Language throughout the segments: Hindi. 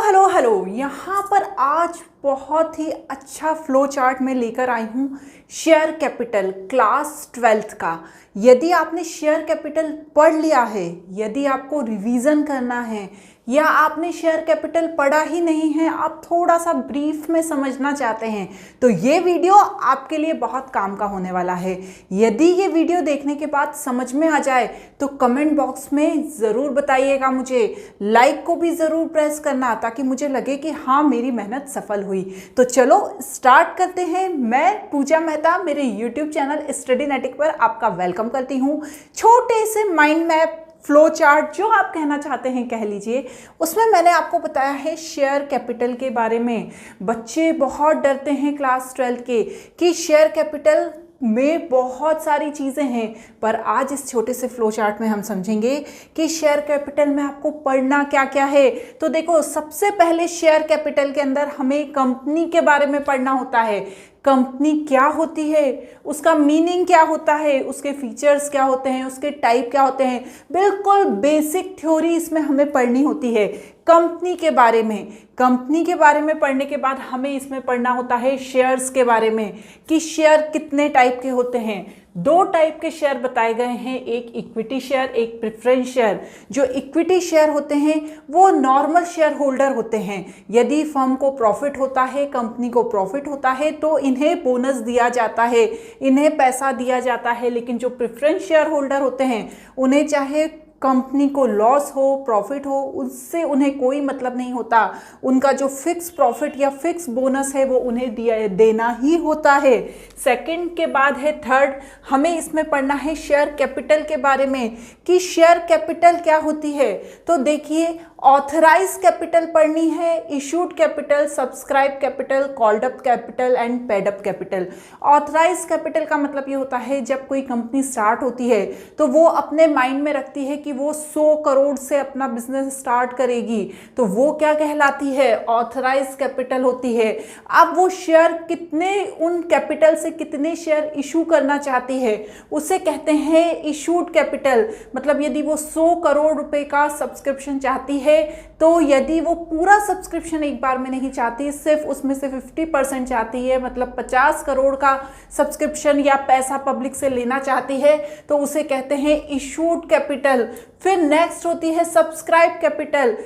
Hello hello. यहाँ पर आज बहुत ही अच्छा फ्लो चार्ट में लेकर आई हूँ शेयर कैपिटल क्लास 12th का। यदि आपने शेयर कैपिटल पढ़ लिया है, यदि आपको रिवीजन करना है या आपने शेयर कैपिटल पढ़ा ही नहीं है, आप थोड़ा सा ब्रीफ में समझना चाहते हैं तो ये वीडियो आपके लिए बहुत काम का होने वाला है। यदि ये वीडियो देखने के बाद समझ में आ जाए तो कमेंट बॉक्स में ज़रूर बताइएगा मुझे, लाइक को भी ज़रूर प्रेस करना ताकि मुझे लगे कि हाँ मेरी मेहनत सफल हुई। तो चलो स्टार्ट करते हैं। मैं पूजा मेहता मेरे यूट्यूब चैनल स्टडीनेटिक पर आपका वेलकम करती हूँ। छोटे से माइंड मैप फ्लो चार्ट जो आप कहना चाहते हैं कह लीजिए, उसमें मैंने आपको बताया है शेयर कैपिटल के बारे में। बच्चे बहुत डरते हैं क्लास 12 के कि शेयर कैपिटल में बहुत सारी चीज़ें हैं, पर आज इस छोटे से फ्लो चार्ट में हम समझेंगे कि शेयर कैपिटल में आपको पढ़ना क्या क्या है। तो देखो, सबसे पहले शेयर कैपिटल के अंदर हमें कंपनी के बारे में पढ़ना होता है। कंपनी क्या होती है, उसका मीनिंग क्या होता है, उसके फीचर्स क्या होते हैं, उसके टाइप क्या होते हैं, बिल्कुल बेसिक थ्योरी इसमें हमें पढ़नी होती है कंपनी के बारे में। कंपनी के बारे में पढ़ने के बाद हमें इसमें पढ़ना होता है शेयर्स के बारे में कि शेयर कितने टाइप के होते हैं। 2 टाइप के शेयर बताए गए हैं, एक इक्विटी शेयर, एक प्रेफरेंस शेयर। जो इक्विटी शेयर होते हैं वो नॉर्मल शेयर होल्डर होते हैं। यदि फर्म को प्रॉफिट होता है, कंपनी को प्रॉफिट होता है तो इन्हें बोनस दिया जाता है, इन्हें पैसा दिया जाता है। लेकिन जो प्रेफरेंस शेयर होल्डर होते हैं उन्हें चाहे कंपनी को लॉस हो प्रॉफिट हो, उससे उन्हें कोई मतलब नहीं होता। उनका जो फिक्स प्रॉफिट या फिक्स बोनस है वो उन्हें देना ही होता है। सेकंड के बाद है थर्ड, हमें इसमें पढ़ना है शेयर कैपिटल के बारे में कि शेयर कैपिटल क्या होती है। तो देखिए, ऑथराइज कैपिटल पढ़नी है, issued capital, subscribe capital, called up capital and paid up capital. Authorise capital का मतलब ये होता है जब कोई कंपनी स्टार्ट होती है तो वो अपने माइंड में रखती है कि वो 100 करोड़ से अपना बिजनेस स्टार्ट करेगी, तो वो क्या कहलाती है, ऑथराइज कैपिटल होती है। अब वो शेयर कितने, उन कैपिटल से कितने शेयर इशू करना चाहती है उसे कहते हैं इशूड कैपिटल। मतलब यदि वो 100 करोड़ रुपए का सब्सक्रिप्शन चाहती है तो यदि वो पूरा सब्सक्रिप्शन एक बार में नहीं चाहती, सिर्फ उसमें से 50% चाहती है, मतलब 50 करोड़ का सब्सक्रिप्शन या पैसा पब्लिक से लेना चाहती है, तो उसे कहते हैं इशूड कैपिटल। फिर नेक्स्ट होती है सब्सक्राइब कैपिटल।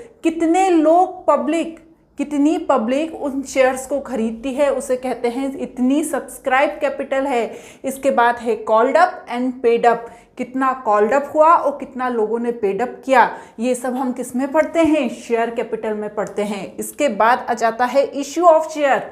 कितनी पब्लिक उन शेयर्स को खरीदती है उसे कहते हैं इतनी सब्सक्राइब कैपिटल है। इसके बाद है called up and paid up, कितना कॉल्ड अप हुआ और कितना लोगों ने पेड अप किया। ये सब हम किस में पढ़ते हैं, शेयर कैपिटल में पढ़ते हैं। इसके बाद आ जाता है issue of share.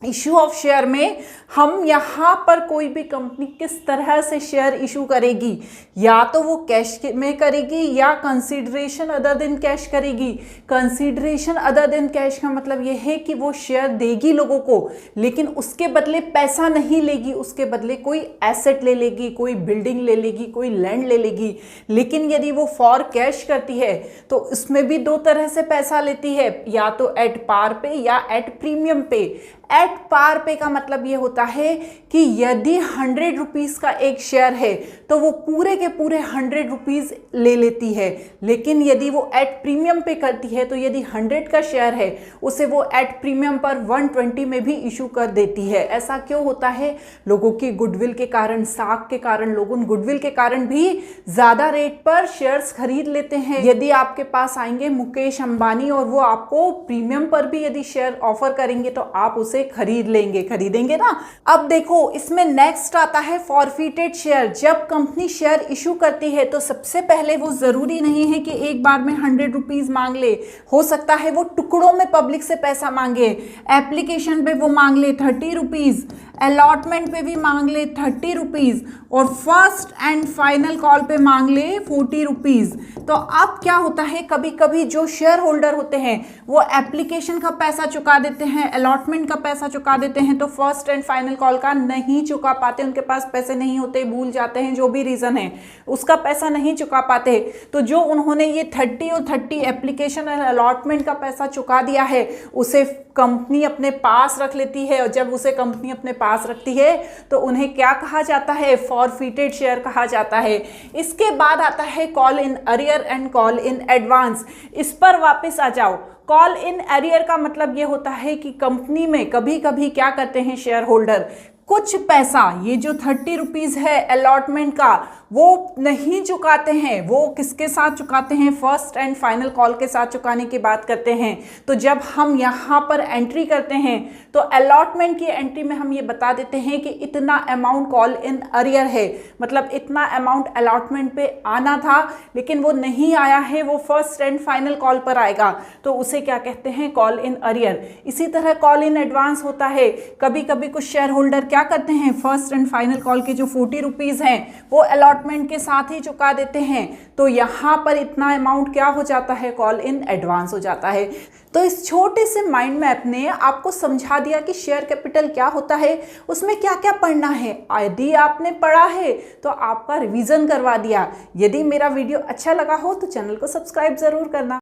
Issue of share में हम यहाँ पर कोई भी कंपनी किस तरह से शेयर इशू करेगी, या तो वो कैश में करेगी या कंसीडरेशन अदर देन कैश करेगी। कंसीडरेशन अदर देन कैश का मतलब ये है कि वो शेयर देगी लोगों को, लेकिन उसके बदले पैसा नहीं लेगी, उसके बदले कोई एसेट ले लेगी, कोई बिल्डिंग ले लेगी, कोई लैंड ले लेगी। लेकिन यदि वो फॉर कैश करती है तो उसमें भी 2 तरह से पैसा लेती है, या तो एट पार पे या एट प्रीमियम पे। एट पार पे का मतलब ये होता है कि यदि 100 रुपीज़ का एक शेयर है तो वो पूरे के पूरे 100 रुपीज़ ले लेती है। लेकिन यदि वो एट प्रीमियम पे करती है तो यदि 100 का शेयर है उसे वो एट प्रीमियम पर 120 में भी इशू कर देती है। ऐसा क्यों होता है, लोगों की गुडविल के कारण, साख के कारण, लोगों गुडविल के कारण भी ज़्यादा रेट पर शेयर्स खरीद लेते हैं। यदि आपके पास आएंगे मुकेश अंबानी और वो आपको प्रीमियम पर भी यदि शेयर ऑफर करेंगे तो आप उसे खरीदेंगे ना। अब देखो, इसमें नेक्स्ट आता है फॉरफिटेड शेयर। जब कंपनी शेयर इशू करती है तो सबसे पहले वो जरूरी नहीं है कि एक बार में 100 रुपीज मांग ले, हो सकता है वो टुकड़ों में पब्लिक से पैसा मांगे। एप्लीकेशन पे वो मांग ले 30 रुपीज, अलॉटमेंट पे भी मांग ले 30 रुपीज और फर्स्ट एंड फाइनल कॉल पे मांग ले 40 रुपीज। तो अब क्या होता है, कभी कभी जो शेयर होल्डर होते हैं वो एप्लीकेशन का पैसा चुका देते हैं, अलॉटमेंट का पैसा चुका देते हैं, तो फर्स्ट एंड फाइनल कॉल का नहीं चुका पाते, उनके पास पैसे नहीं होते, भूल जाते हैं, जो भी रीज़न है उसका पैसा नहीं चुका पाते। तो जो उन्होंने ये 30 और 30 एप्लीकेशन और अलॉटमेंट का पैसा चुका दिया है उसे कंपनी अपने पास रख लेती है, और जब उसे कंपनी अपने पास रखती है तो उन्हें क्या कहा जाता है, फॉरफिटेड शेयर कहा जाता है। इसके बाद आता है call in arrear and call in advance. इस पर वापस आ जाओ। कॉल इन एरियर का मतलब ये होता है कि कंपनी में कभी कभी क्या करते हैं शेयर होल्डर, कुछ पैसा, ये जो 30 रुपीज़ है अलॉटमेंट का, वो नहीं चुकाते हैं। वो किसके साथ चुकाते हैं? फर्स्ट एंड फाइनल कॉल के साथ चुकाने की बात करते हैं। तो जब हम यहाँ पर एंट्री करते हैं तो अलॉटमेंट की एंट्री में हम ये बता देते हैं कि इतना अमाउंट कॉल इन अरियर है, मतलब इतना अमाउंट अलॉटमेंट पे आना था लेकिन वो नहीं आया है, वो फर्स्ट एंड फाइनल कॉल पर आएगा, तो उसे क्या कहते हैं? Call in arrear. इसी तरह कॉल इन एडवांस होता है। कभी कभी कुछ शेयर होल्डर क्या करते हैं, फर्स्ट एंड फाइनल कॉल के जो 40 रुपीज़ हैं वो अलॉटमेंट के साथ ही चुका देते हैं, तो यहाँ पर इतना अमाउंट क्या हो जाता है? कॉल इन एडवांस हो जाता है। तो इस छोटे से माइंड मैप ने आपको समझा दिया कि शेयर कैपिटल क्या होता है, उसमें क्या क्या पढ़ना है। यदि आपने पढ़ा है तो आपका रिवीजन करवा दिया। यदि मेरा वीडियो अच्छा लगा हो तो चैनल को सब्सक्राइब जरूर करना।